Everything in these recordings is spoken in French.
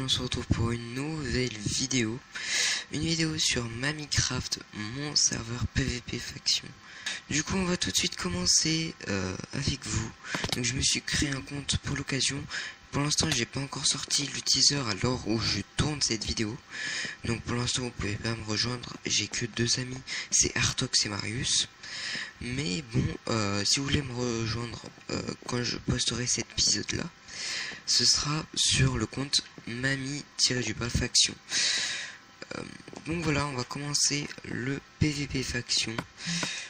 on se retrouve pour une nouvelle vidéo. Une vidéo sur Minecraft, mon serveur PVP faction. Du coup, on va tout de suite commencer avec vous. Donc, je me suis créé un compte pour l'occasion. Pour l'instant, j'ai pas encore sorti le teaser à l'heure où je tourne cette vidéo. Donc, pour l'instant, vous pouvez pas me rejoindre. J'ai que deux amis, c'est Artox et Marius. Mais bon, si vous voulez me rejoindre quand je posterai cet épisode-là, ce sera sur le compte Mami-faction. Donc voilà, on va commencer le PVP faction.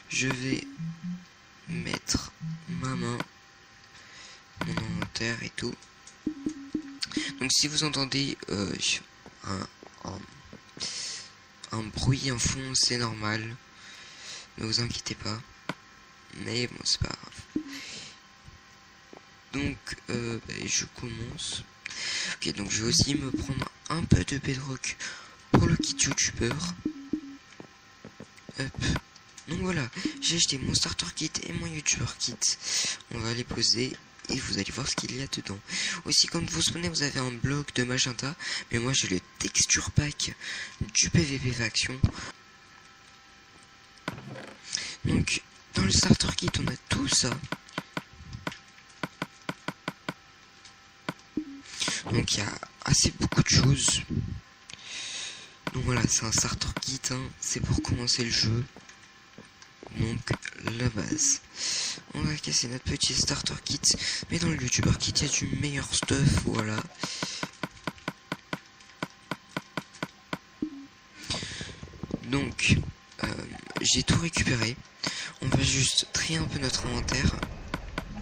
Je vais mettre ma main, mon inventaire et tout. Donc si vous entendez un bruit en fond, c'est normal. Ne vous inquiétez pas. Mais bon, c'est pas grave. Donc je commence. Ok, donc je vais aussi me prendre un peu de bedrock pour le kit youtubeur. Hop. Donc voilà, j'ai acheté mon starter kit et mon youtuber kit. On va les poser et vous allez voir ce qu'il y a dedans. Aussi, quand vous spawnez, vous avez un bloc de magenta, mais moi j'ai le texture pack du PVP faction. Donc dans le starter kit on a tout ça. Donc il y a assez beaucoup de choses. Donc voilà, c'est un starter kit, hein. C'est pour commencer le jeu. Donc la base. On va casser notre petit starter kit. Mais dans le youtuber kit, il y a du meilleur stuff, voilà. Donc j'ai tout récupéré. On va juste trier un peu notre inventaire.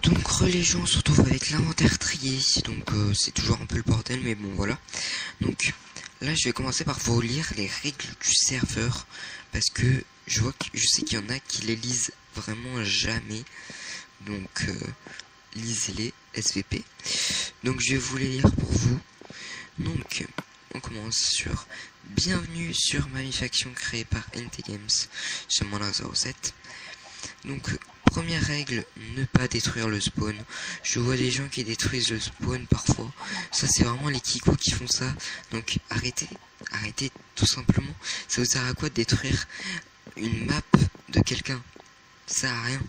Donc les gens on se retrouve avec l'inventaire trié. Donc c'est toujours un peu le bordel, mais bon voilà. Donc là je vais commencer par vous lire les règles du serveur, parce que je sais qu'il y en a qui les lisent vraiment jamais. Donc lisez-les, SVP. Donc je vais vous les lire pour vous. Donc on commence sur bienvenue sur Mami-faction créée par NT Games sur mon 07. Donc première règle, ne pas détruire le spawn. Je vois des gens qui détruisent le spawn parfois. Ça c'est vraiment les kikous qui font ça. Donc arrêtez tout simplement. Ça vous sert à quoi de détruire une map de quelqu'un? Ça sert à rien.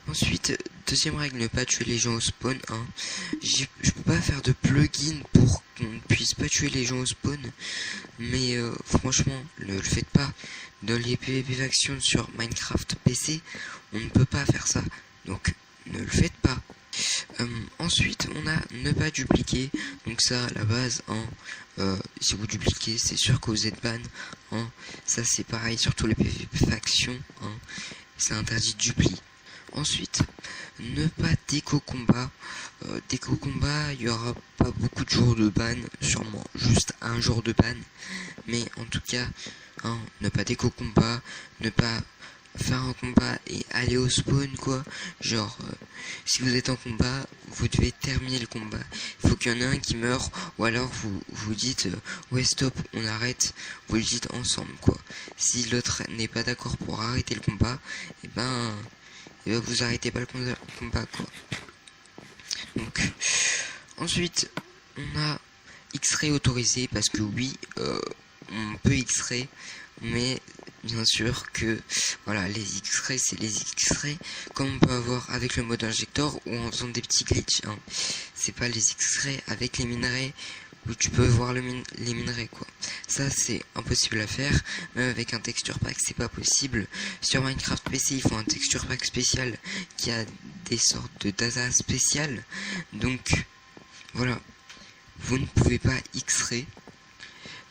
Ensuite, deuxième règle, ne pas tuer les gens au spawn, hein. Je peux pas faire de plugin pour qu'on ne puisse pas tuer les gens au spawn. Mais franchement, ne le faites pas. Dans les PVP factions sur Minecraft PC, on ne peut pas faire ça. Donc, ne le faites pas. Ensuite, on a ne pas dupliquer. Donc ça, à la base, hein, si vous dupliquez, c'est sûr que vous êtes ban. Hein. Ça, c'est pareil sur tous les PVP factions. Hein. C'est interdit de dupli. Ensuite, ne pas déco combat. Déco combat, il y aura pas beaucoup de jours de ban, sûrement juste un jour de ban. Mais en tout cas, hein, ne pas déco combat, ne pas faire un combat et aller au spawn, quoi. Genre, si vous êtes en combat, vous devez terminer le combat. Il faut qu'il y en ait un qui meurt, ou alors vous dites ouais stop, on arrête. Vous le dites ensemble, quoi. Si l'autre n'est pas d'accord pour arrêter le combat, et ben vous arrêtez pas le combat, quoi. Donc ensuite on a X-ray autorisé, parce que oui, on peut X-ray, mais bien sûr que voilà, les X-ray c'est les X-ray comme on peut avoir avec le mode injector ou en faisant des petits glitches, hein. C'est pas les X-ray avec les minerais où tu peux voir les minerais, quoi. Ça c'est impossible à faire. Même avec un texture pack c'est pas possible. Sur Minecraft PC il faut un texture pack spécial qui a des sortes de data spéciales. Donc voilà, vous ne pouvez pas X-ray,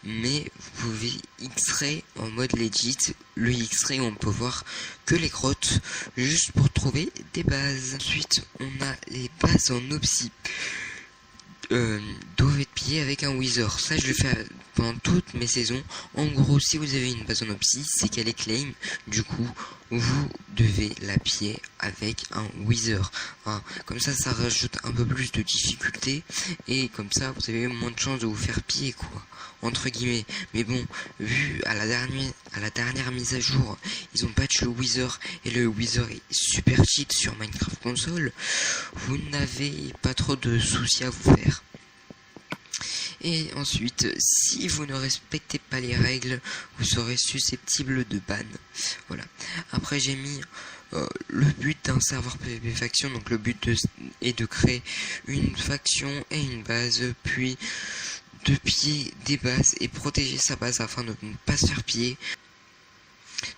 mais vous pouvez X-ray en mode legit. Le X-ray on peut voir que les grottes, juste pour trouver des bases. Ensuite on a les bases en obsi. Doivent être pillés avec un wither. Ça je le fais pendant toutes mes saisons. En gros, si vous avez une base en obsi, c'est qu'elle est claim. Du coup vous devez la piller avec un wither, hein. Comme ça rajoute un peu plus de difficulté, et comme ça vous avez moins de chances de vous faire piller, quoi, entre guillemets. Mais bon, vu à la dernière mise à jour, ils ont patch le wither, et le wither est super cheat sur Minecraft console. Vous n'avez pas trop de soucis à vous faire. Et ensuite, si vous ne respectez pas les règles, vous serez susceptible de ban. Voilà. Après, j'ai mis le but d'un serveur PvP faction. Donc le but est de créer une faction et une base, puis de piller des bases et protéger sa base afin de ne pas se faire piller.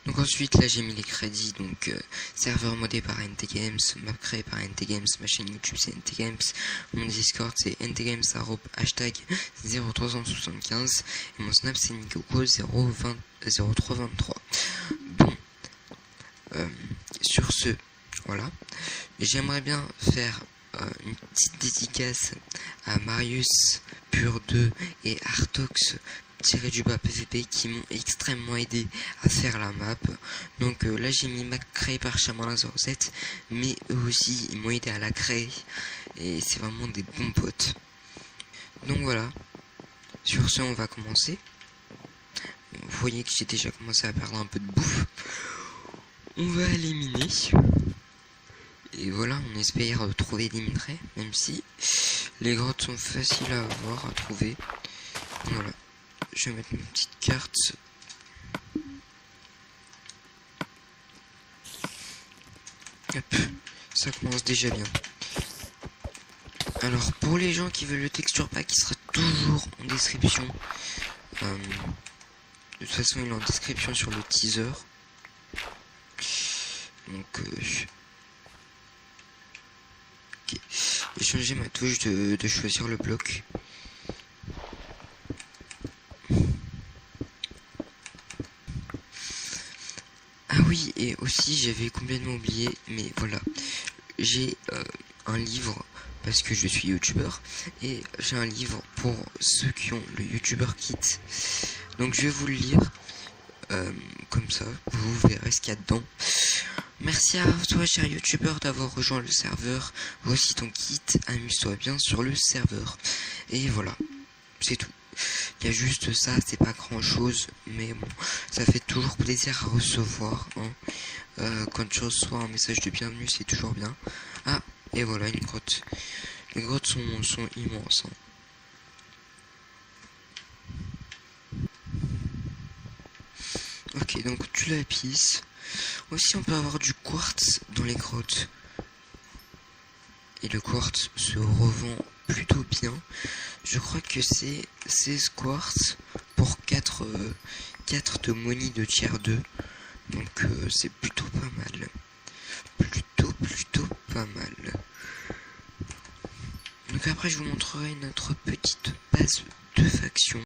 Donc ensuite là j'ai mis les crédits, donc serveur modé par NT Games, map créé par NT Games, ma chaîne YouTube c'est NT Games, mon Discord c'est NTGames hashtag 0375 et mon Snap c'est Nikoko 0323. Bon, sur ce, voilà, j'aimerais bien faire une petite dédicace à Marius Pur 2 et Artox PVP qui m'ont extrêmement aidé à faire la map. Donc là j'ai mis map créé par Chamalin07, mais eux aussi ils m'ont aidé à la créer et c'est vraiment des bons potes. Donc voilà, sur ce on va commencer. Vous voyez que j'ai déjà commencé à perdre un peu de bouffe. On va éliminer. Et voilà, on espère trouver des minerais, même si les grottes sont faciles à avoir, à trouver. Voilà. Je vais mettre une petite carte. Hop, ça commence déjà bien. Alors pour les gens qui veulent le texture pack, il sera toujours en description. De toute façon il est en description sur le teaser. Donc ok. J'ai changé ma touche de choisir le bloc. Oui, et aussi j'avais complètement oublié, mais voilà, j'ai un livre parce que je suis youtubeur et j'ai un livre pour ceux qui ont le youtubeur kit. Donc je vais vous le lire comme ça, vous verrez ce qu'il y a dedans. Merci à toi cher youtubeur d'avoir rejoint le serveur. Voici ton kit, amuse-toi bien sur le serveur. Et voilà, c'est tout. Il y a juste ça, c'est pas grand chose, mais bon, ça fait toujours plaisir à recevoir. Hein. Quand tu reçois un message de bienvenue, c'est toujours bien. Ah, et voilà une grotte. Les grottes sont immenses. Hein. Ok, donc du lapis. Aussi, on peut avoir du quartz dans les grottes. Et le quartz se revend plutôt bien. Je crois que c'est 16 quartz pour 4 de money de tier 2. Donc c'est plutôt pas mal. Plutôt pas mal. Donc après je vous montrerai notre petite base de faction.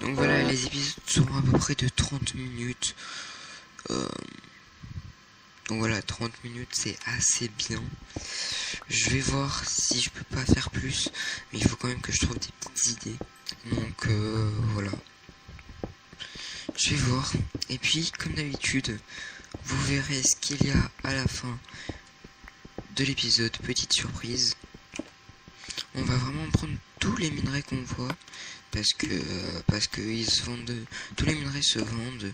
Donc voilà, les épisodes seront à peu près de 30 minutes. Donc voilà, 30 minutes c'est assez bien. Je vais voir si je peux pas faire plus, mais il faut quand même que je trouve des petites idées. Donc voilà. Je vais voir. Et puis, comme d'habitude, vous verrez ce qu'il y a à la fin de l'épisode. Petite surprise. On va vraiment prendre tous les minerais qu'on voit. Parce que ils se vendent, tous les minerais se vendent.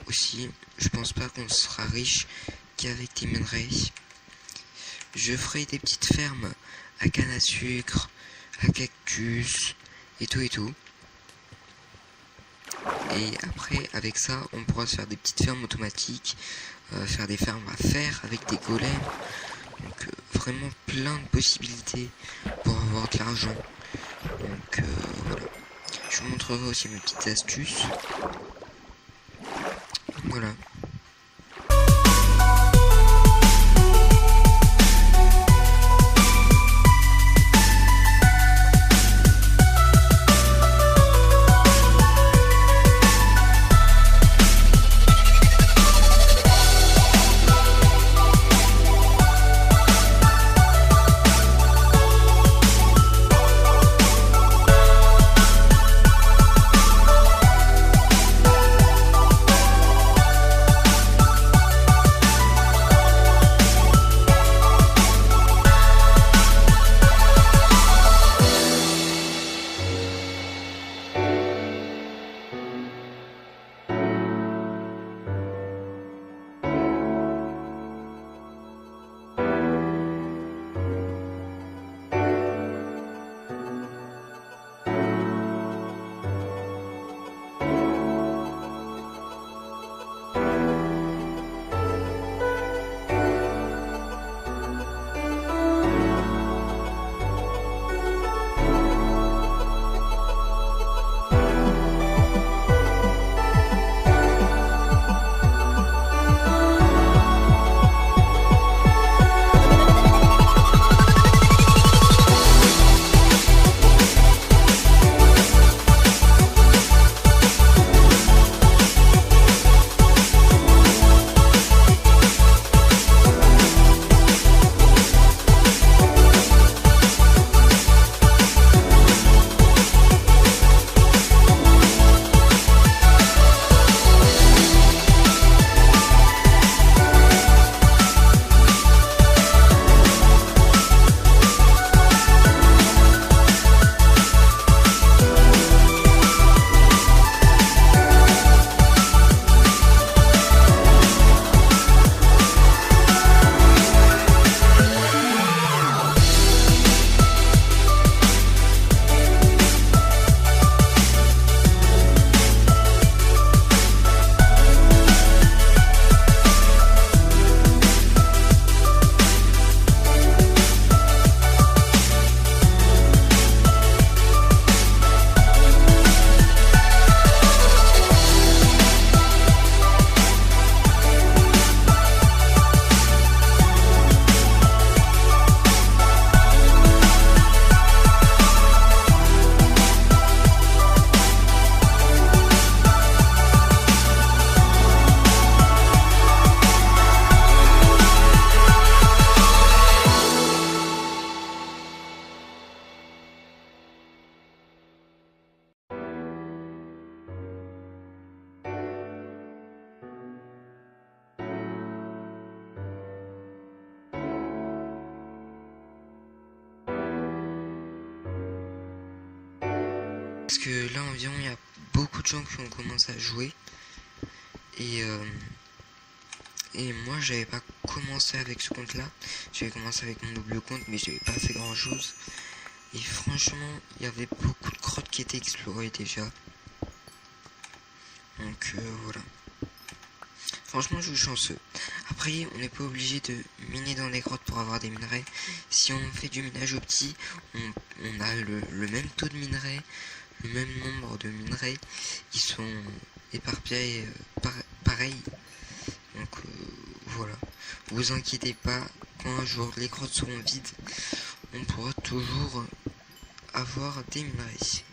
aussi, je pense pas qu'on sera riche qu'avec des minerais. Je ferai des petites fermes à canne à sucre, à cactus et tout et tout. Et après, avec ça, on pourra se faire des petites fermes automatiques, faire des fermes à fer avec des golems. Donc vraiment plein de possibilités pour avoir de l'argent. Donc voilà. Je vous montrerai aussi mes petites astuces. Voilà. Parce que là environ il y a beaucoup de gens qui ont commencé à jouer. Et moi j'avais pas commencé avec ce compte là. J'avais commencé avec mon double compte mais j'avais pas fait grand chose. Et franchement il y avait beaucoup de grottes qui étaient explorées déjà. Donc voilà. Franchement je suis chanceux. Après on n'est pas obligé de miner dans des grottes pour avoir des minerais. Si on fait du minage opti, on a le même taux de minerais, le même nombre de minerais. Ils sont éparpillés pareil. Donc voilà. Vous inquiétez pas, quand un jour les grottes seront vides, on pourra toujours avoir des minerais.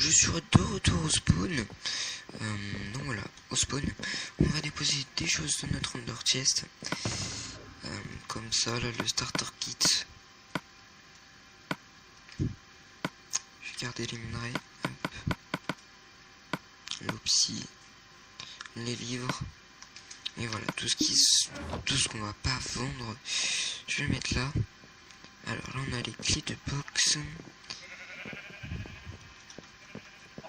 je suis de retour au spawn. Donc voilà, au spawn, on va déposer des choses de notre Ender Chest. Comme ça, là, le starter kit. Je vais garder les minerais. L'opsie, les livres. Et voilà, tout ce qu'on va pas vendre, je vais le mettre là. Alors là, on a les clés de box.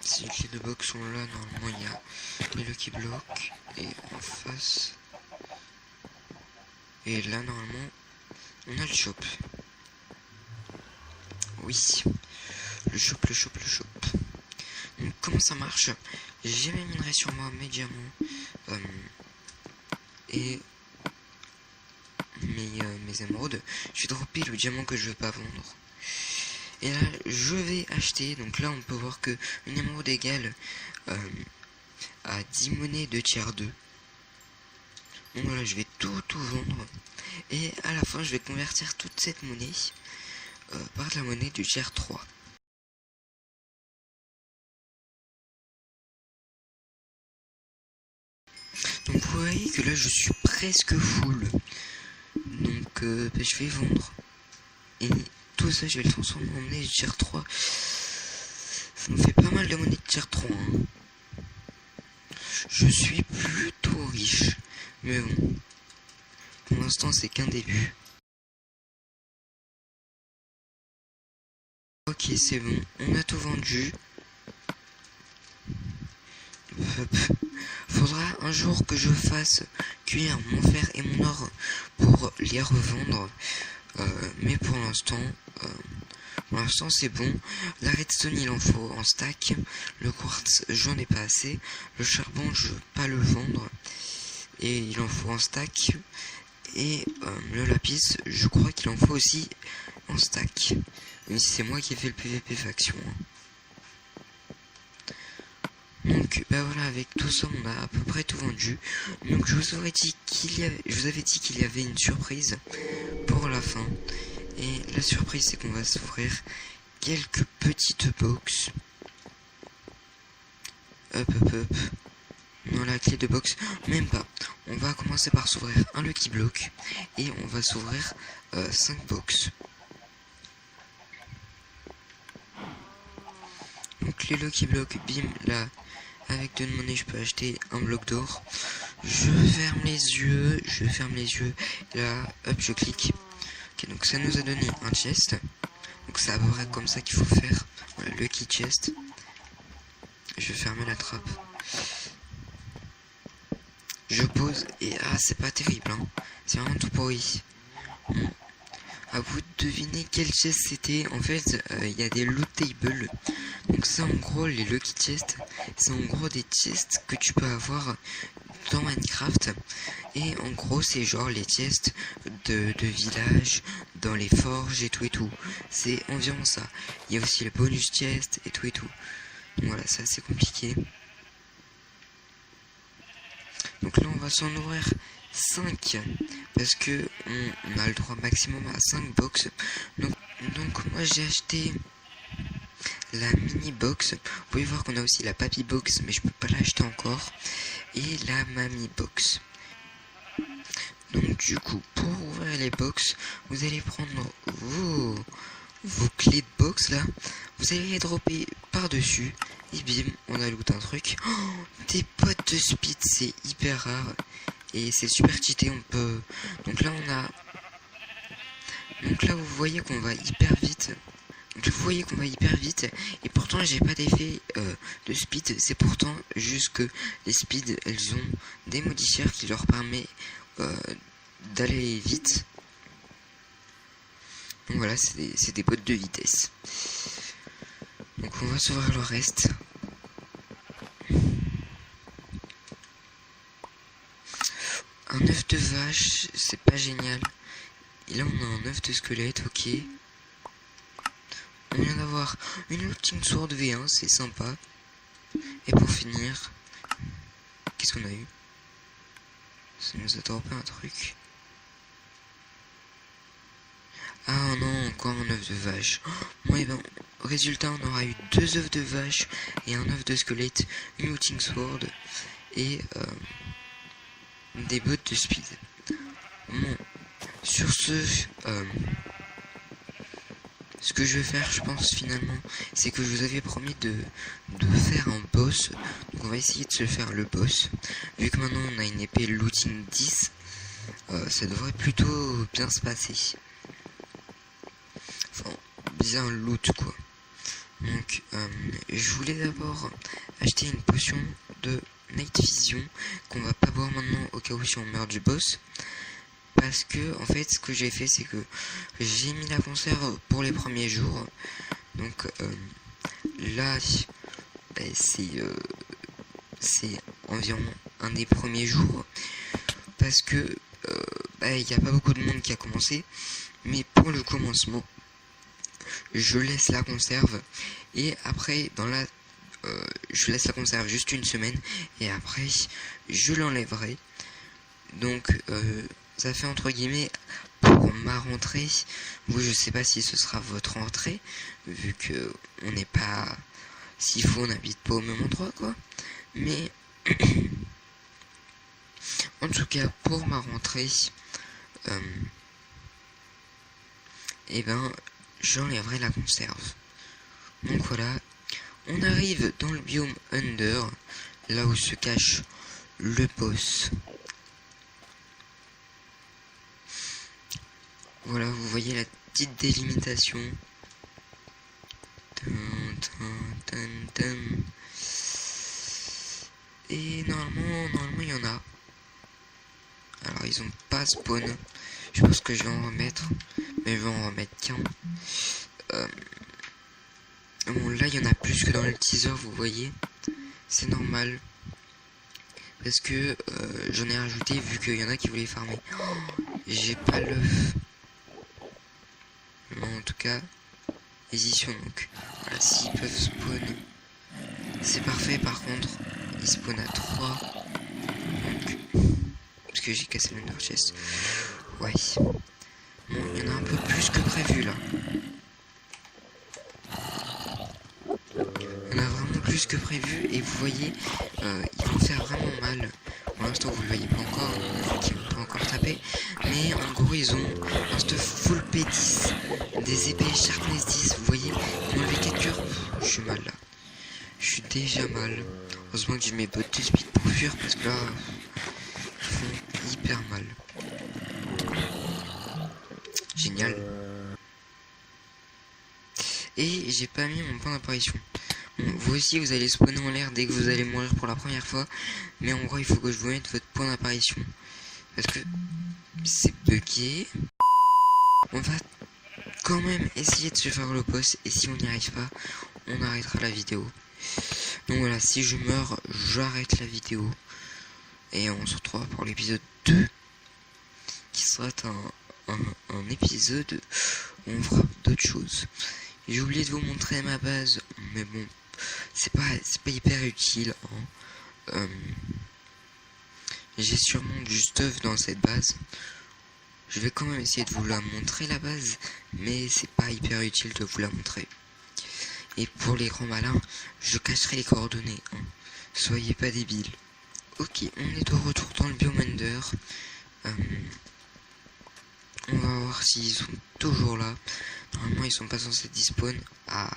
Si les clés de box sont là, normalement il y a les Lucky Blocks. Et en face. Et là, normalement, on a le shop. Oui, le shop. Donc comment ça marche? J'ai mes minerais sur moi, mes diamants. Et mes émeraudes. Je vais dropper le diamant que je veux pas vendre. Et là, je vais acheter. Donc là, on peut voir que une émeraude égale à 10 monnaies de tier 2. Donc voilà, je vais tout vendre. Et à la fin, je vais convertir toute cette monnaie par de la monnaie du tier 3. Donc vous voyez que là, je suis presque full. Donc je vais vendre. Et tout ça, je vais le transformer en monnaie de tier 3. Ça me fait pas mal de monnaie de tier 3. Hein. Je suis plutôt riche. Mais bon. Pour l'instant, c'est qu'un début. Ok, c'est bon. On a tout vendu. Faudra un jour que je fasse cuire mon fer et mon or pour les revendre. Mais pour l'instant c'est bon. La redstone il en faut en stack. Le quartz j'en ai pas assez. Le charbon je veux pas le vendre. Et il en faut en stack. Et le lapis je crois qu'il en faut aussi en stack. Mais c'est moi qui ai fait le PVP faction. Donc bah voilà, avec tout ça on a à peu près tout vendu. Donc je vous avais dit qu'il y avait une surprise pour la fin. Et la surprise c'est qu'on va s'ouvrir quelques petites box. Hop. Non, la clé de box, même pas. On va commencer par s'ouvrir un Lucky Block. Et on va s'ouvrir 5 box. Donc les Lucky Block, bim, là. Avec de monnaie, je peux acheter un bloc d'or. Je ferme les yeux. Là, hop, je clique. Ok, donc ça nous a donné un chest. Donc c'est à peu près comme ça qu'il faut faire. Voilà, Lucky Chest. Je vais fermer la trappe. Je pose et c'est pas terrible. Hein. C'est vraiment tout pourri. À vous de deviner quel chest c'était. En fait, il y a des loot tables. Donc ça, en gros, les Lucky Chests, c'est en gros des chests que tu peux avoir dans Minecraft. Et en gros, c'est genre les chests de village, dans les forges et tout. C'est environ ça. Il y a aussi le bonus chest et tout. Donc voilà, c'est assez compliqué. Donc là, on va s'en ouvrir 5 parce que on a le droit maximum à 5 box. Donc moi j'ai acheté la mini box. Vous pouvez voir qu'on a aussi la papy box, mais je peux pas l'acheter encore, et la mamie box. Donc du coup, pour ouvrir les box, vous allez prendre vos clés de box là, vous allez les dropper par dessus et bim, on a loot un truc. Des potes de speed, c'est hyper rare et c'est super cheaté. On peut, donc là vous voyez qu'on va hyper vite. Et pourtant j'ai pas d'effet de speed. C'est pourtant juste que les speeds, elles ont des modifiers qui leur permet d'aller vite. Donc voilà, c'est des bots de vitesse. Donc on va s'ouvrir le reste. Un œuf de vache, c'est pas génial. Et là on a un œuf de squelette, ok. On vient d'avoir une looting sword V1, c'est sympa. Et pour finir, qu'est-ce qu'on a eu? Ça nous a droppé un truc. Ah non, encore un œuf de vache. Bon, et ben, résultat, on aura eu 2 œufs de vache et un œuf de squelette, une looting sword et des bottes de speed. Bon, sur ce que je vais faire, je pense finalement, c'est que je vous avais promis de faire un boss. Donc on va essayer de se faire le boss. Vu que maintenant on a une épée looting 10, ça devrait plutôt bien se passer. Enfin, bien loot quoi. Donc je voulais d'abord acheter une potion de Night Vision qu'on va pas boire maintenant au cas où si on meurt du boss. Parce que en fait ce que j'ai fait c'est que j'ai mis la conserve pour les premiers jours. Donc là c'est environ un des premiers jours. Parce que il n'y a pas beaucoup de monde qui a commencé. Mais pour le commencement, je laisse la conserve. Et après je laisse la conserve juste une semaine. Et après je l'enlèverai. Donc ça fait entre guillemets pour ma rentrée. Vous, je sais pas si ce sera votre rentrée, vu que on n'est pas, s'il faut, on n'habite pas au même endroit quoi. Mais en tout cas pour ma rentrée, et ben j'enlèverai la conserve. Donc voilà, on arrive dans le biome Under, là où se cache le boss. Voilà, vous voyez la petite délimitation. Et normalement il y en a. Alors ils ont pas spawn. Je pense que je vais en remettre. Mais je vais en remettre qu'un. Bon là il y en a plus que dans le teaser, vous voyez. C'est normal. Parce que j'en ai rajouté vu qu'il y en a qui voulaient farmer. J'ai pas l'œuf. En tout cas, hésitation donc. Voilà, s'ils peuvent spawn, c'est parfait. Par contre, ils spawnent à 3. Donc, parce que j'ai cassé l'Under Chest. Ouais. Bon, il y en a un peu plus que prévu là. Il y en a vraiment plus que prévu. Et vous voyez, ils vont faire vraiment mal. Pour l'instant, vous le voyez pas encore. Ils n'ont pas encore tapé. Mais en gros, ils ont un stuff full P10. Des épées Sharpness 10, vous voyez, ils m'ont enlevé 4 cœurs. Je suis mal là. Je suis déjà mal. Heureusement que j'ai mes bottes de speed pour fuir parce que là, ils font hyper mal. Génial. Et j'ai pas mis mon point d'apparition. Bon, vous aussi, vous allez spawner en l'air dès que vous allez mourir pour la première fois. Mais en gros, il faut que je vous mette votre point d'apparition. Parce que c'est bugué. On va quand même essayer de se faire le boss, et si on n'y arrive pas, on arrêtera la vidéo. Donc voilà, si je meurs, j'arrête la vidéo et on se retrouvera pour l'épisode 2 qui sera un épisode où on fera d'autres choses. J'ai oublié de vous montrer ma base, mais bon, c'est pas hyper utile hein. J'ai sûrement du stuff dans cette base. Je vais quand même essayer de vous la montrer la base, mais c'est pas hyper utile de vous la montrer. Et pour les grands malins, je cacherai les coordonnées. Hein. Soyez pas débiles. Ok, on est de retour dans le biome Under. On va voir s'ils sont toujours là. Normalement, ils sont pas censés despawn. Ah,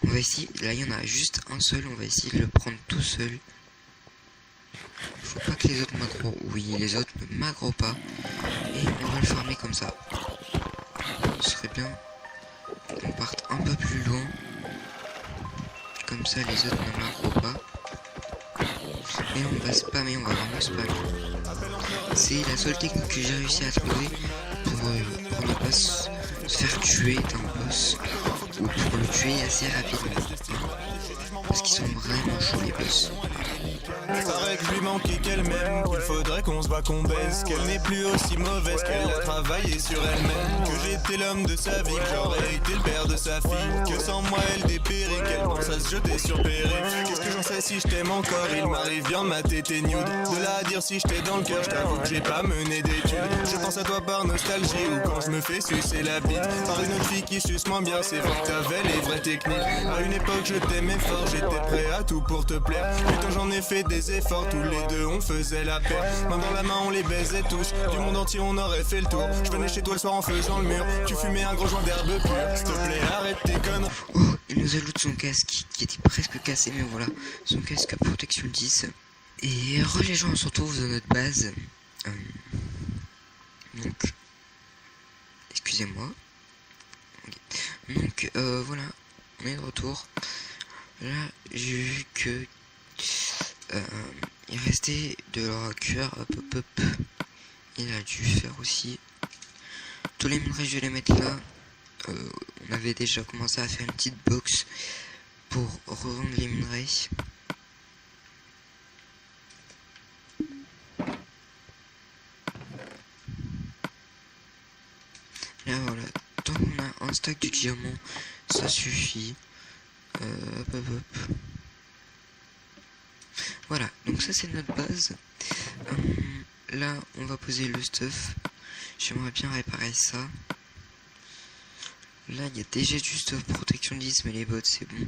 on va essayer. Là, il y en a juste un seul. On va essayer de le prendre tout seul. Faut pas que les autres m'aggro. Oui, les autres ne m'aggro pas. Et on va le farmer comme ça. Ce serait bien qu'on parte un peu plus loin. Comme ça, les autres ne m'aggro pas. Et on va spammer, on va vraiment spammer. C'est la seule technique que j'ai réussi à trouver pour ne pas se faire tuer d'un boss. Ou pour le tuer assez rapidement. Parce qu'ils sont vraiment chauds les boss. Paraît que je lui manquait qu'elle m'aime, qu'il faudrait qu'on se bat, qu'on baisse, qu'elle n'est plus aussi mauvaise, qu'elle a travaillé sur elle-même, que j'étais l'homme de sa vie, que j'aurais été le père de sa fille. Que sans moi elle dépérit, qu'elle pense à se jeter sur périph'. Qu'est-ce que j'en sais si je t'aime encore, il m'arrive bien de ma tête nude. De là à dire si je t'ai dans le cœur, je t'avoue que j'ai pas mené d'études. Je pense à toi par nostalgie ou quand je me fais sucer la bite par une autre fille qui suce moins bien, c'est vrai que t'avais les vraies techniques. À une époque je t'aimais fort, j'étais prêt à tout pour te plaire. Putain j'en ai fait des efforts, tous les deux on faisait la paire. Main dans la main on les baisait tous, du monde entier on aurait fait le tour. Je venais chez toi le soir en faisant le mur, tu fumais un gros joint d'herbe pure. S'il te plaît arrête tes conneries. Oh, il nous ajoute son casque qui était presque cassé, mais voilà, son casque à protection 10. Et les gens on se retrouve dans notre base. Donc, excusez-moi. Okay. Donc voilà, on est de retour. Là, j'ai vu que il restait de leur cuir. Hop. Il a dû faire aussi tous les minerais. Je vais les mettre là. On avait déjà commencé à faire une petite box pour revendre les minerais. Là voilà, tant qu'on a un stack de diamants, ça suffit. Hop. Voilà, donc ça c'est notre base. Là on va poser le stuff. J'aimerais bien réparer ça. Là il y a déjà du stuff protection 10, mais les bots c'est bon.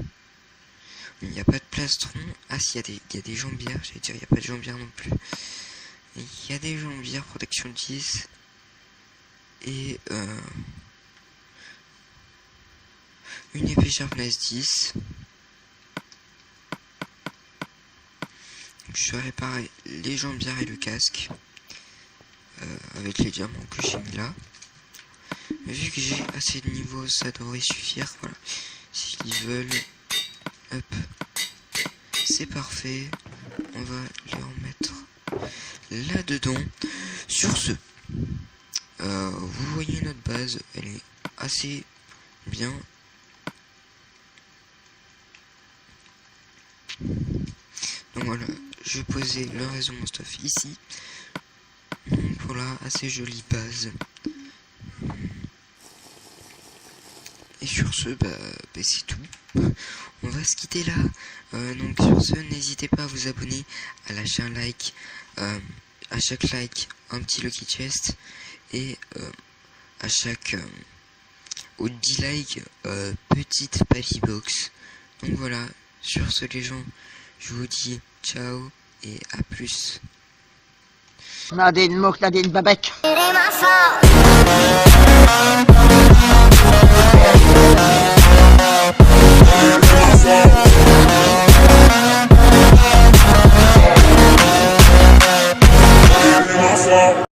Il n'y a pas de plastron. Ah si, il y a des jambières, j'allais dire il n'y a pas de jambières non plus. Il y a des jambières protection 10. Et une épée sharpness 10. Je vais réparer les jambières et le casque avec les diamants que j'ai mis là. Mais vu que j'ai assez de niveau, ça devrait suffire. Voilà, s'ils veulent, hop, c'est parfait. On va les remettre là dedans. Sur ce, vous voyez notre base, elle est assez bien. Donc voilà, je vais poser le reste de mon stuff ici. Donc voilà, assez jolie base. Et sur ce, c'est tout. On va se quitter là. Donc sur ce, n'hésitez pas à vous abonner, à lâcher un like. À chaque like, un petit lucky chest. Et à chaque au 10 likes, petite papy box. Donc voilà, sur ce les gens, je vous dis ciao et à plus. Nadine Mouk, Nadine Babek.